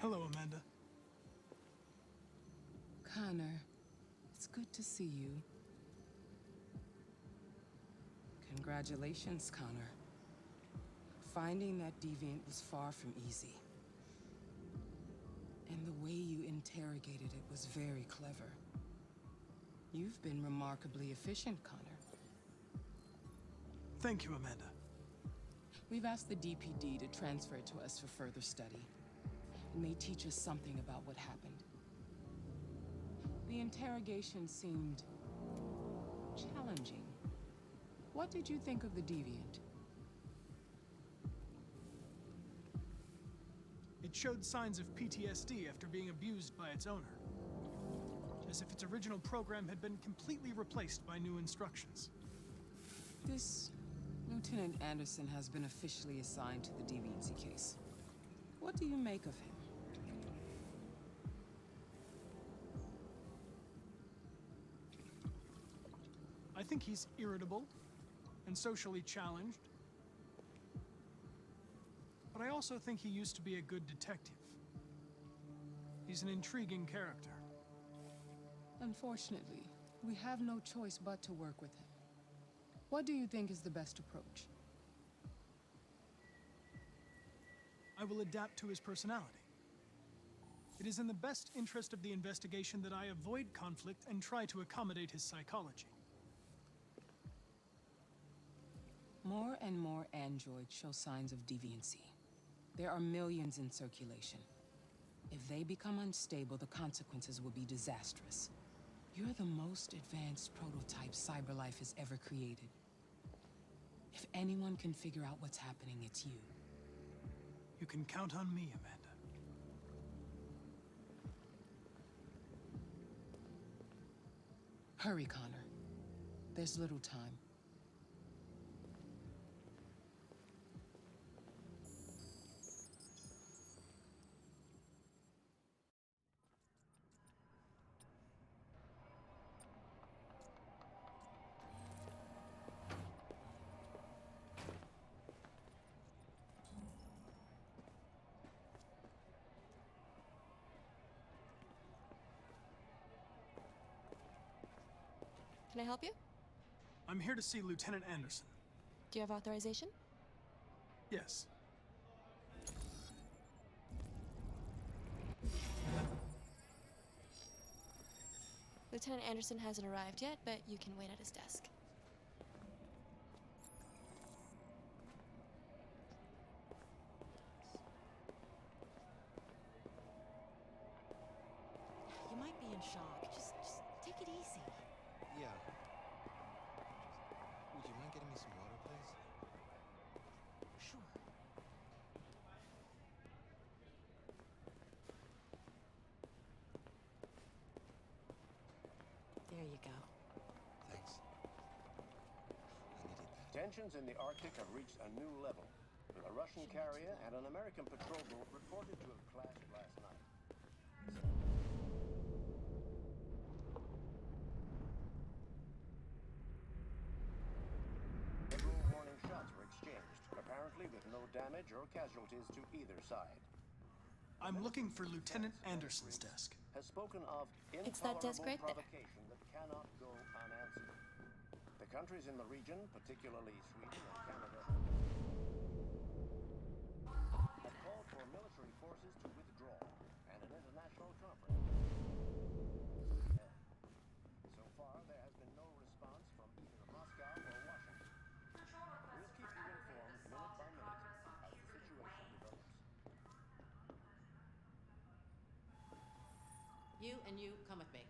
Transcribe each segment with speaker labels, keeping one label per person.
Speaker 1: Hello, Amanda.
Speaker 2: Connor, it's good to see you. Congratulations, Connor. Finding that deviant was far from easy. And the way you interrogated it was very clever. You've been remarkably efficient, Connor.
Speaker 1: Thank you, Amanda.
Speaker 2: We've asked the DPD to transfer it to us for further study. It may teach us something about what happened. The interrogation seemed challenging. What did you think of the deviant?
Speaker 1: It showed signs of PTSD after being abused by its owner. As if its original program had been completely replaced by new instructions.
Speaker 2: This Lieutenant Anderson has been officially assigned to the deviancy case. What do you make of him?
Speaker 1: I think he's irritable and socially challenged. But I also think he used to be a good detective. He's an intriguing character.
Speaker 2: Unfortunately, we have no choice but to work with him. What do you think is the best approach?
Speaker 1: I will adapt to his personality. It is in the best interest of the investigation that I avoid conflict and try to accommodate his psychology.
Speaker 2: More and more androids show signs of deviancy. There are millions in circulation. If they become unstable, the consequences will be disastrous. You're the most advanced prototype CyberLife has ever created. If anyone can figure out what's happening, it's you.
Speaker 1: You can count on me, Amanda.
Speaker 2: Hurry, Connor. There's little time.
Speaker 3: Can I help you?
Speaker 1: I'm here to see Lieutenant Anderson.
Speaker 3: Do you have authorization?
Speaker 1: Yes.
Speaker 3: Lieutenant Anderson hasn't arrived yet, but you can wait at his desk.
Speaker 4: You might be in shock. Just take it easy.
Speaker 5: Yeah. Would you mind getting me some water, please?
Speaker 4: Sure. There you go.
Speaker 5: Thanks. I needed that.
Speaker 6: Tensions in the Arctic have reached a new level. A Russian carrier and an American patrol boat reported to have clashed last night. Several warning shots were exchanged, apparently with no damage or casualties to either side.
Speaker 1: I'm looking for Lieutenant Anderson's desk.
Speaker 6: Has spoken of
Speaker 3: It's that desk
Speaker 6: intolerable
Speaker 3: right there.
Speaker 6: provocation that cannot go unanswered. The countries in the region, particularly Sweden and Canada, have called for military forces to withdraw and an international conference. So far, there has been no response from either Moscow or Washington. We'll keep you informed minute by minute as the situation develops.
Speaker 4: You and you, come with me.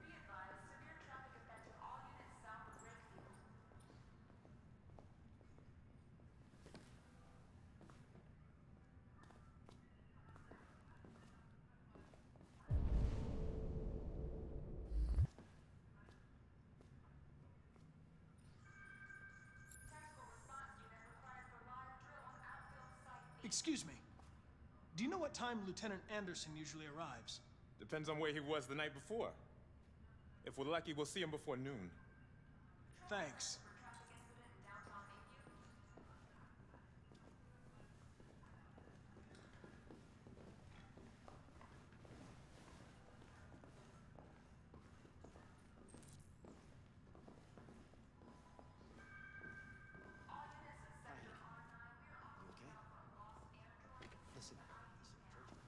Speaker 7: Be advised, severe traffic affecting all units south of Rakefield. Tactical response unit required for live drill on outfield site.
Speaker 1: Excuse me. Do you know what time Lieutenant Anderson usually arrives?
Speaker 8: Depends on where he was the night before. If we're lucky, we'll see him before noon.
Speaker 1: Thanks.
Speaker 7: traffic incident in downtown Mayview? All units in Sector R9, we're
Speaker 5: You okay? Listen, George.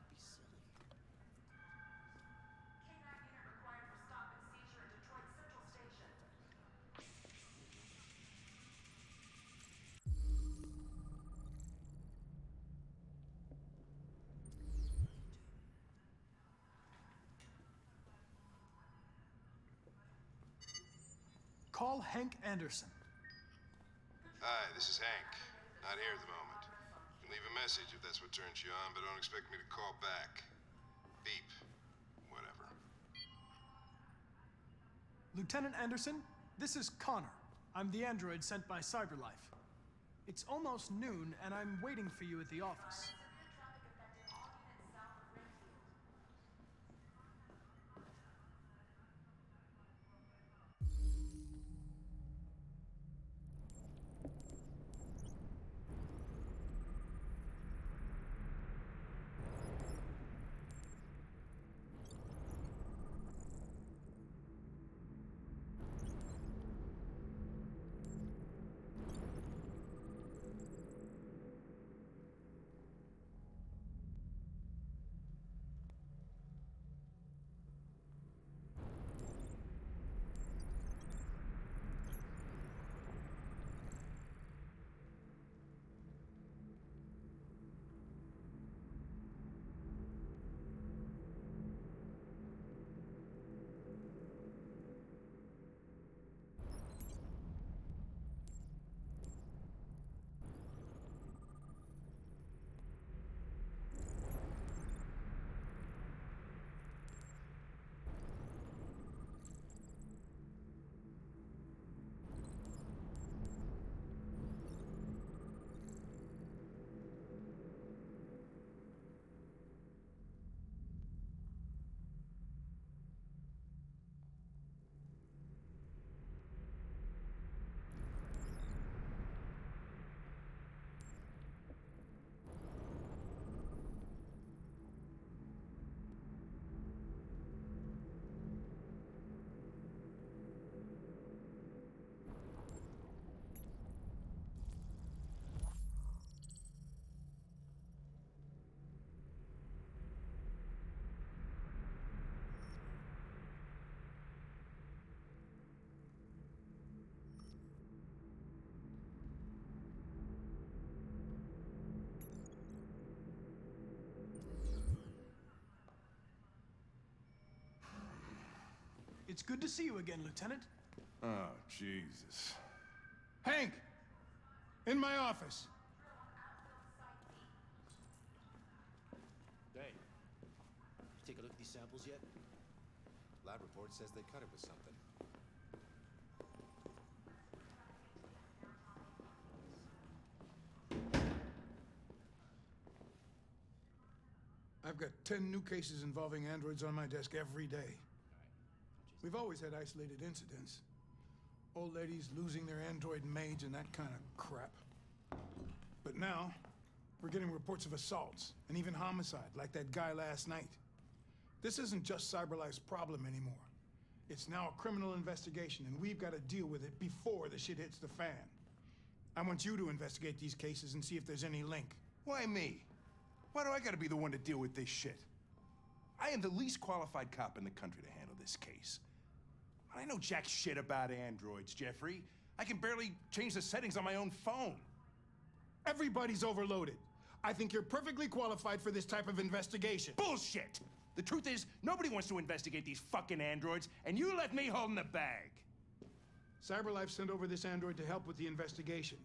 Speaker 5: Be silly.
Speaker 7: K-9 unit required for stop and seizure at Detroit Central Station.
Speaker 1: Call Hank Anderson.
Speaker 8: Hi, this is Hank. Not here at the moment. You can leave a message if that's what turns you on, but don't expect me to call back. Beep. Whatever.
Speaker 1: Lieutenant Anderson, this is Connor. I'm the android sent by CyberLife. It's almost noon, and I'm waiting for you at the office.
Speaker 7: Severe traffic affecting all units south of Ridgefield.
Speaker 1: It's good to see you again, Lieutenant.
Speaker 9: Oh, Jesus.
Speaker 1: Hank! In my office.
Speaker 5: Hey, you take a look at these samples yet? Lab report says they cut it with something.
Speaker 10: I've got 10 new cases involving androids on my desk every day. We've always had isolated incidents. Old ladies losing their android maids and that kind of crap. But now, we're getting reports of assaults and even homicide, like that guy last night. This isn't just CyberLife's problem anymore. It's now a criminal investigation, and we've got to deal with it before the shit hits the fan. I want you to investigate these cases and see if there's any link.
Speaker 9: Why me? Why do I gotta be the one to deal with this shit? I am the least qualified cop in the country to handle this case. I know jack shit about androids, Jeffrey. I can barely change the settings on my own phone.
Speaker 10: Everybody's overloaded. I think you're perfectly qualified for this type of investigation.
Speaker 9: Bullshit! The truth is, nobody wants to investigate these fucking androids, and you left me holding the bag.
Speaker 10: CyberLife sent over this android to help with the investigation.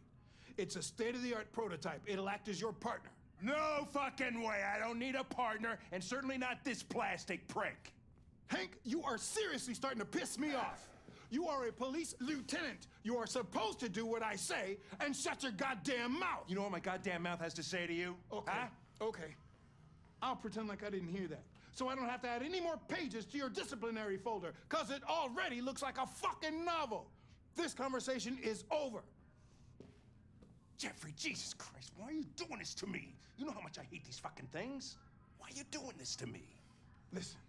Speaker 10: It's a state-of-the-art prototype. It'll act as your partner.
Speaker 9: No fucking way! I don't need a partner, and certainly not this plastic prick.
Speaker 10: Hank, you are seriously starting to piss me off. You are a police lieutenant. You are supposed to do what I say and shut your goddamn mouth.
Speaker 9: You know what my goddamn mouth has to say to you?
Speaker 10: Okay,
Speaker 9: Huh?
Speaker 10: okay. I'll pretend like I didn't hear that. So I don't have to add any more pages to your disciplinary folder, because it already looks like a fucking novel. This conversation is over.
Speaker 9: Jeffrey, Jesus Christ, why are you doing this to me? You know how much I hate these fucking things. Why are you doing this to me?
Speaker 10: Listen,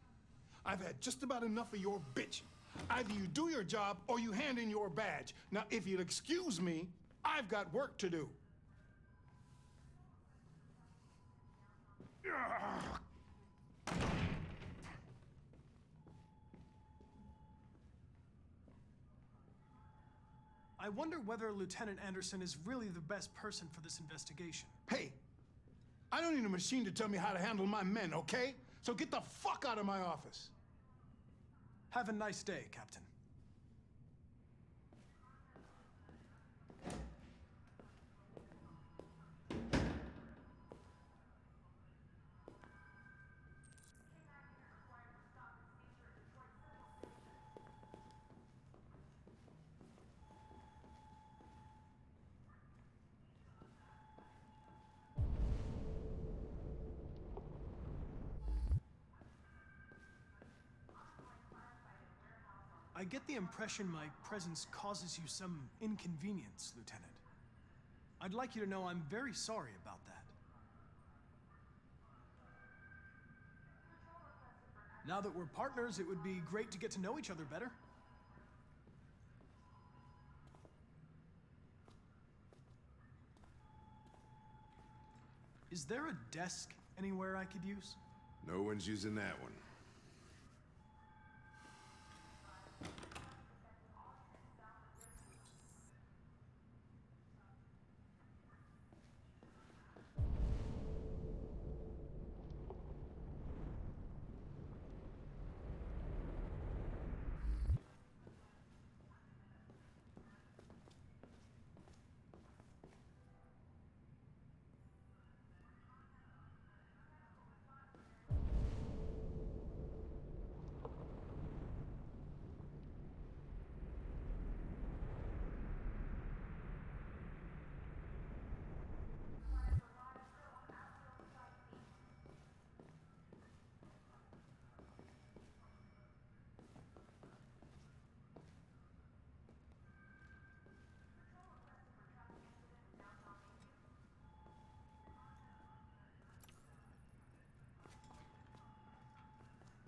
Speaker 10: I've had just about enough of your bitching. Either you do your job or you hand in your badge. Now, if you'll excuse me, I've got work to do.
Speaker 1: I wonder whether Lieutenant Anderson is really the best person for this investigation.
Speaker 10: Hey, I don't need a machine to tell me how to handle my men, okay? So get the fuck out of my office.
Speaker 1: Have a nice day, Captain. I get the impression my presence causes you some inconvenience, Lieutenant. I'd like you to know I'm very sorry about that. Now that we're partners, it would be great to get to know each other better. Is there a desk anywhere I could use?
Speaker 8: No one's using that one.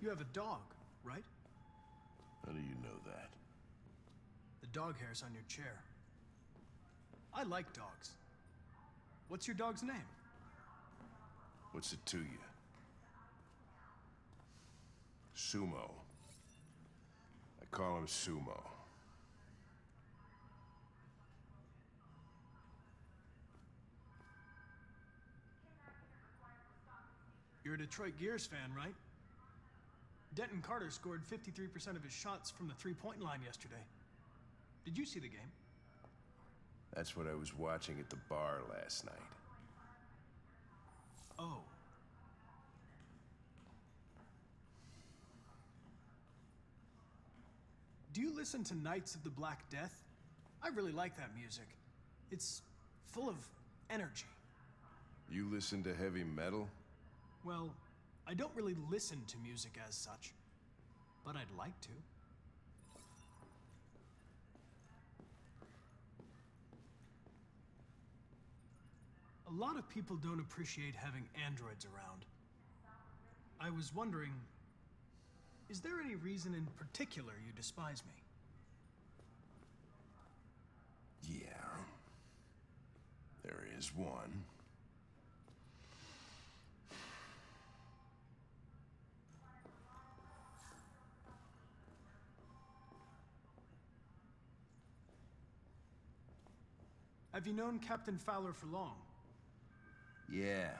Speaker 1: You have a dog, right?
Speaker 8: How do you know that?
Speaker 1: The dog hair's on your chair. I like dogs. What's your dog's name?
Speaker 8: What's it to you? Sumo. I call him Sumo.
Speaker 1: You're a Detroit Gears fan, right? Denton Carter scored 53% of his shots from the three-point line yesterday. Did you see the game?
Speaker 8: That's what I was watching at the bar last night.
Speaker 1: Oh. Do you listen to Knights of the Black Death? I really like that music. It's full of energy.
Speaker 8: You listen to heavy metal?
Speaker 1: Well, I don't really listen to music as such, but I'd like to. A lot of people don't appreciate having androids around. I was wondering, is there any reason in particular you despise me?
Speaker 8: Yeah. There is one.
Speaker 1: Have you known Captain Fowler for long?
Speaker 8: Yeah.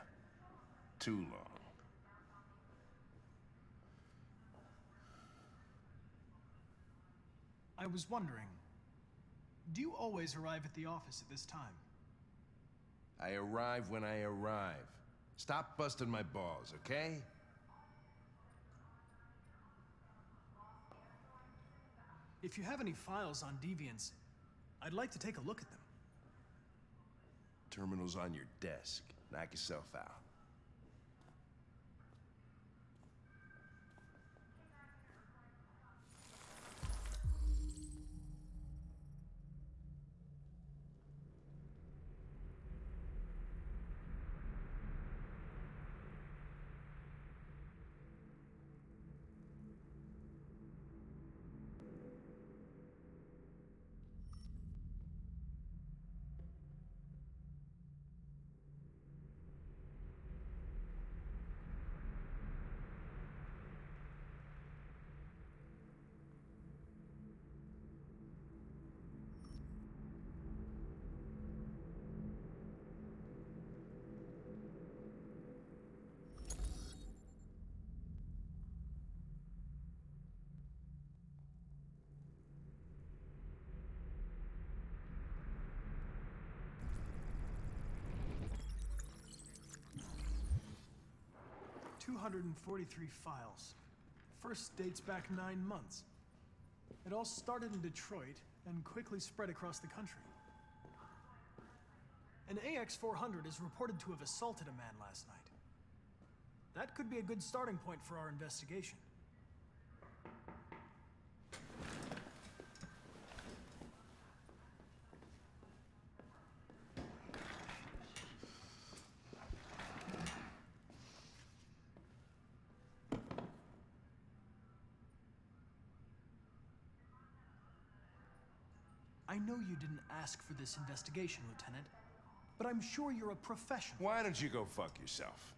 Speaker 8: Too long.
Speaker 1: I was wondering, do you always arrive at the office at this time?
Speaker 8: I arrive when I arrive. Stop busting my balls, okay?
Speaker 1: If you have any files on deviants, I'd like to take a look at them.
Speaker 9: Terminal's on your desk. Knock yourself out.
Speaker 1: "243 files. First dates back 9 months. It all started in Detroit and quickly spread across the country. An AX-400 is reported to have assaulted a man last night. That could be a good starting point for our investigation. I know you didn't ask for this investigation, Lieutenant, but I'm sure you're a professional.
Speaker 9: Why don't you go fuck yourself?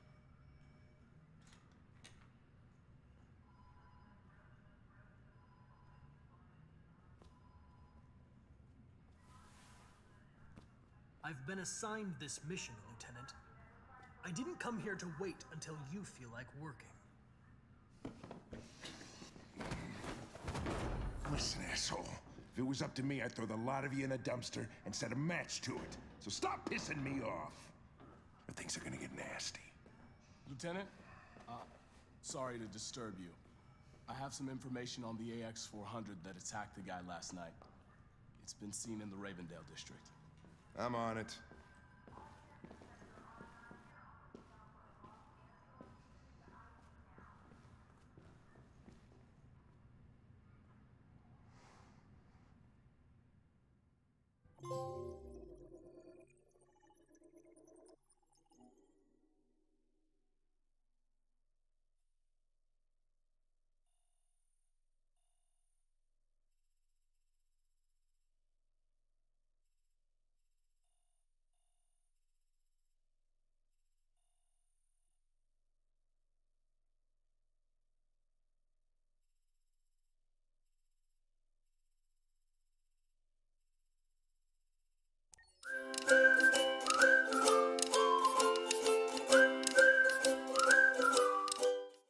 Speaker 1: I've been assigned this mission, Lieutenant. I didn't come here to wait until you feel like working.
Speaker 9: Listen, asshole. If it was up to me, I'd throw the lot of you in a dumpster and set a match to it. So stop pissing me off. Or things are gonna get nasty.
Speaker 11: Lieutenant, sorry to disturb you. I have some information on the AX-400 that attacked the guy last night. It's been seen in the Ravendale district.
Speaker 9: I'm on it.